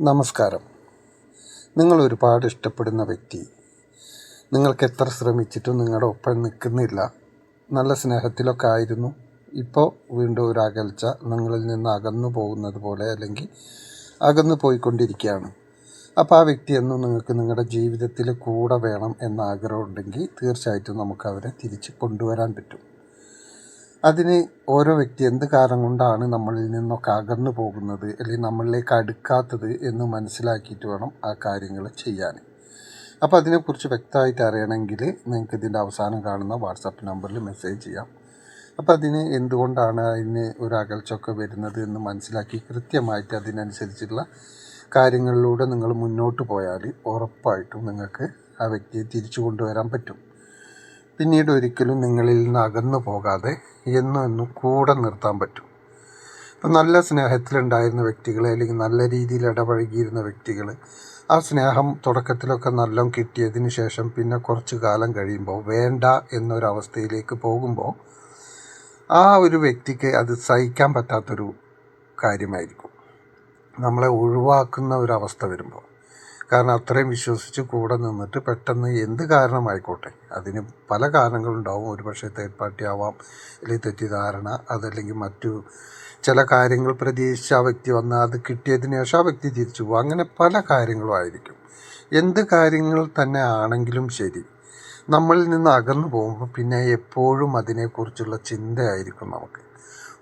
നമസ്കാരം. നിങ്ങൾ ഒരുപാട് ഇഷ്ടപ്പെടുന്ന വ്യക്തി നിങ്ങൾക്ക് എത്ര ശ്രമിച്ചിട്ടും നിങ്ങളുടെ ഒപ്പം നിൽക്കുന്നില്ല. നല്ല സ്നേഹത്തിലൊക്കെ ആയിരുന്നു. ഇപ്പോൾ വീണ്ടും ഒരു അകൽച്ച നിങ്ങളിൽ നിന്ന് അകന്നു പോകുന്നത് പോലെ, അല്ലെങ്കിൽ അകന്നു പോയിക്കൊണ്ടിരിക്കുകയാണ്. അപ്പോൾ ആ വ്യക്തി എന്നും നിങ്ങൾക്ക് നിങ്ങളുടെ ജീവിതത്തിൽ കൂടെ വേണം എന്ന ആഗ്രഹമുണ്ടെങ്കിൽ തീർച്ചയായിട്ടും നമുക്ക് അവരെ തിരിച്ച് കൊണ്ടുവരാൻ പറ്റും. അതിന് ഓരോ വ്യക്തി എന്ത് കാരണം കൊണ്ടാണ് നമ്മളിൽ നിന്നൊക്കെ അകന്നു പോകുന്നത്, അല്ലെങ്കിൽ നമ്മളിലേക്ക് അടുക്കാത്തത് എന്ന് മനസ്സിലാക്കിയിട്ട് വേണം ആ കാര്യങ്ങൾ ചെയ്യാൻ. അപ്പോൾ അതിനെക്കുറിച്ച് വ്യക്തമായിട്ട് അറിയണമെങ്കിൽ നിങ്ങൾക്ക് ഇതിൻ്റെ അവസാനം കാണുന്ന വാട്സാപ്പ് നമ്പറിൽ മെസ്സേജ് ചെയ്യാം. അപ്പോൾ അതിന് എന്തുകൊണ്ടാണ് അതിന് ഒരു അകൽച്ചയൊക്കെ വരുന്നത് എന്ന് മനസ്സിലാക്കി കൃത്യമായിട്ട് അതിനനുസരിച്ചുള്ള കാര്യങ്ങളിലൂടെ നിങ്ങൾ മുന്നോട്ട് പോയാൽ ഉറപ്പായിട്ടും നിങ്ങൾക്ക് ആ വ്യക്തിയെ തിരിച്ചു കൊണ്ടുവരാൻ പറ്റും. പിന്നീട് ഒരിക്കലും നിങ്ങളിൽ നിന്ന് അകന്നു പോകാതെ എന്നും കൂടെ നിർത്താൻ പറ്റും. ഇപ്പം നല്ല സ്നേഹത്തിലുണ്ടായിരുന്ന വ്യക്തികൾ, അല്ലെങ്കിൽ നല്ല രീതിയിൽ ഇടപഴകിയിരുന്ന വ്യക്തികൾ, ആ സ്നേഹം തുടക്കത്തിലൊക്കെ നല്ല കിട്ടിയതിന് ശേഷം പിന്നെ കുറച്ച് കാലം കഴിയുമ്പോൾ വേണ്ട എന്നൊരവസ്ഥയിലേക്ക് പോകുമ്പോൾ ആ ഒരു വ്യക്തിക്ക് അത് സഹിക്കാൻ പറ്റാത്തൊരു കാര്യമായിരിക്കും, നമ്മളെ ഒഴിവാക്കുന്ന ഒരവസ്ഥ വരുമ്പോൾ. കാരണം അത്രയും വിശ്വസിച്ച് കൂടെ നിന്നിട്ട് പെട്ടെന്ന് എന്ത് കാരണമായിക്കോട്ടെ, അതിന് പല കാരണങ്ങളുണ്ടാവും. ഒരുപക്ഷെ തേർഡ് പാർട്ടി ആവാം, അല്ലെങ്കിൽ തെറ്റിദ്ധാരണ, അതല്ലെങ്കിൽ മറ്റു ചില കാര്യങ്ങൾ പ്രതീക്ഷിച്ച് ആ വ്യക്തി വന്നാൽ അത് കിട്ടിയതിന് ശേഷം ആ വ്യക്തി തിരിച്ചു പോകും. അങ്ങനെ പല കാര്യങ്ങളും ആയിരിക്കും. എന്ത് കാര്യങ്ങൾ തന്നെ ആണെങ്കിലും ശരി, നമ്മളിൽ നിന്ന് അകന്നു പോകുമ്പോൾ പിന്നെ എപ്പോഴും അതിനെക്കുറിച്ചുള്ള ചിന്തയായിരിക്കും നമുക്ക്.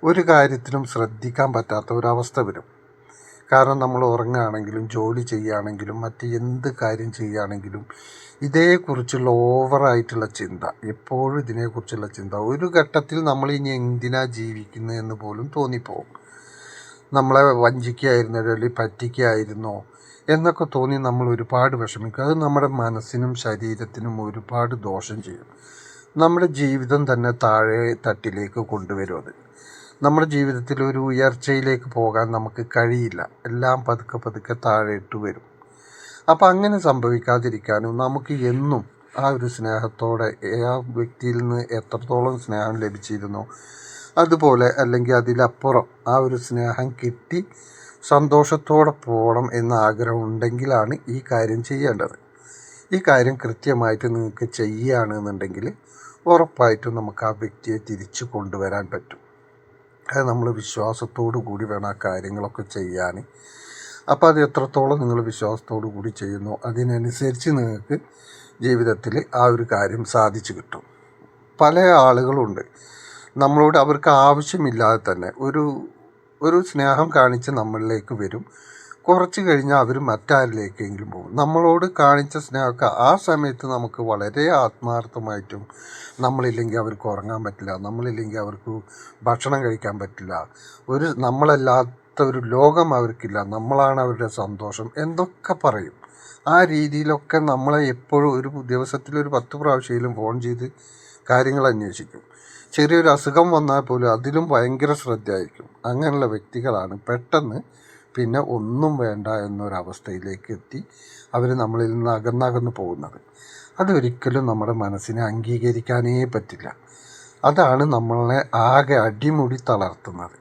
ഒരു കാര്യത്തിലും ശ്രദ്ധിക്കാൻ പറ്റാത്ത ഒരവസ്ഥ വരും. കാരണം നമ്മൾ ഉറങ്ങുകയാണെങ്കിലും ജോലി ചെയ്യുകയാണെങ്കിലും മറ്റ് എന്ത് കാര്യം ചെയ്യുകയാണെങ്കിലും ഇതേക്കുറിച്ചുള്ള ഓവറായിട്ടുള്ള ചിന്ത, എപ്പോഴും ഇതിനെക്കുറിച്ചുള്ള ചിന്ത. ഒരു ഘട്ടത്തിൽ നമ്മൾ ഇനി എന്തിനാ ജീവിക്കുന്നത് എന്ന് പോലും തോന്നിപ്പോവും. നമ്മളെ വഞ്ചിക്കുകയായിരുന്നോ അല്ലെങ്കിൽ പറ്റിക്കുകയായിരുന്നോ എന്നൊക്കെ തോന്നി നമ്മൾ ഒരുപാട് വിഷമിക്കും. അത് നമ്മുടെ മനസ്സിനും ശരീരത്തിനും ഒരുപാട് ദോഷം ചെയ്യും. നമ്മുടെ ജീവിതം തന്നെ താഴെ തട്ടിലേക്ക് കൊണ്ടുവരും. അത് നമ്മുടെ ജീവിതത്തിൽ ഒരു ഉയർച്ചയിലേക്ക് പോകാൻ നമുക്ക് കഴിയില്ല. എല്ലാം പതുക്കെ താഴെ ഇട്ട് വരും. അപ്പം അങ്ങനെ സംഭവിക്കാതിരിക്കാനും നമുക്ക് എന്നും ആ ഒരു സ്നേഹത്തോടെ ആ വ്യക്തിയിൽ നിന്ന് എത്രത്തോളം സ്നേഹം ലഭിച്ചിരുന്നോ അതുപോലെ, അല്ലെങ്കിൽ അതിലപ്പുറം ആ ഒരു സ്നേഹം കിട്ടി സന്തോഷത്തോടെ പോകണം എന്ന ആഗ്രഹം ഉണ്ടെങ്കിലാണ് ഈ കാര്യം ചെയ്യേണ്ടത്. ഈ കാര്യം കൃത്യമായിട്ട് നിങ്ങൾക്ക് ചെയ്യുകയാണെന്നുണ്ടെങ്കിൽ ഉറപ്പായിട്ടും നമുക്ക് ആ വ്യക്തിയെ തിരിച്ചു കൊണ്ടുവരാൻ പറ്റും. അത് നമ്മൾ വിശ്വാസത്തോടു കൂടി വേണം ആ കാര്യങ്ങളൊക്കെ ചെയ്യാൻ. അപ്പോൾ അത് എത്രത്തോളം നിങ്ങൾ വിശ്വാസത്തോടു കൂടി ചെയ്യുന്നു അതിനനുസരിച്ച് നിങ്ങൾക്ക് ജീവിതത്തിൽ ആ ഒരു കാര്യം സാധിച്ചു കിട്ടും. പല ആളുകളുണ്ട് നമ്മളോട്, അവർക്ക് ആവശ്യമില്ലാതെ തന്നെ ഒരു സ്നേഹം കാണിച്ച് നമ്മളിലേക്ക് വരും. കുറച്ച് കഴിഞ്ഞാൽ അവർ മറ്റാരിലേക്കെങ്കിലും പോകും. നമ്മളോട് കാണിച്ച സ്നേഹമൊക്കെ ആ സമയത്ത് നമുക്ക് വളരെ ആത്മാർത്ഥമായിട്ടും, നമ്മളില്ലെങ്കിൽ അവർക്ക് ഉറങ്ങാൻ പറ്റില്ല, നമ്മളില്ലെങ്കിൽ അവർക്ക് ഭക്ഷണം കഴിക്കാൻ പറ്റില്ല, നമ്മളല്ലാത്ത ഒരു ലോകം അവർക്കില്ല, നമ്മളാണ് അവരുടെ സന്തോഷം എന്തൊക്കെ പറയും. ആ രീതിയിലൊക്കെ നമ്മളെ എപ്പോഴും ഒരു ദിവസത്തിലൊരു 10 പ്രാവശ്യമെങ്കിലും ഫോൺ ചെയ്ത് കാര്യങ്ങൾ അന്വേഷിക്കും. ചെറിയൊരു അസുഖം വന്നാൽ പോലും അതിലും ഭയങ്കര ശ്രദ്ധയായിരിക്കും. അങ്ങനെയുള്ള വ്യക്തികളാണ് പെട്ടെന്ന് പിന്നെ ഒന്നും വേണ്ട എന്നൊരവസ്ഥയിലേക്ക് എത്തി അവർ നമ്മളിൽ നിന്ന് അകന്നകന്നു പോകുന്നത്. അതൊരിക്കലും നമ്മുടെ മനസ്സിനെ അംഗീകരിക്കാനേ പറ്റില്ല. അതാണ് നമ്മളെ ആകെ അടിമുടി തളർത്തുന്നത്.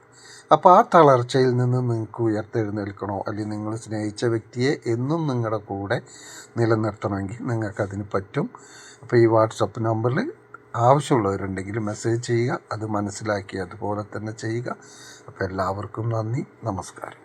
അപ്പോൾ ആ തളർച്ചയിൽ നിന്ന് നിങ്ങൾക്ക് ഉയർത്തെഴുന്നേൽക്കണോ, അല്ലെങ്കിൽ നിങ്ങൾ സ്നേഹിച്ച വ്യക്തിയെ എന്നും നിങ്ങളുടെ കൂടെ നിലനിർത്തണമെങ്കിൽ നിങ്ങൾക്കതിന് പറ്റും. അപ്പോൾ ഈ വാട്സപ്പ് നമ്പറിൽ ആവശ്യമുള്ളവരുണ്ടെങ്കിൽ മെസ്സേജ് ചെയ്യുക. അത് മനസ്സിലാക്കി അതുപോലെ തന്നെ ചെയ്യുക. അപ്പോൾ എല്ലാവർക്കും നന്ദി, നമസ്കാരം.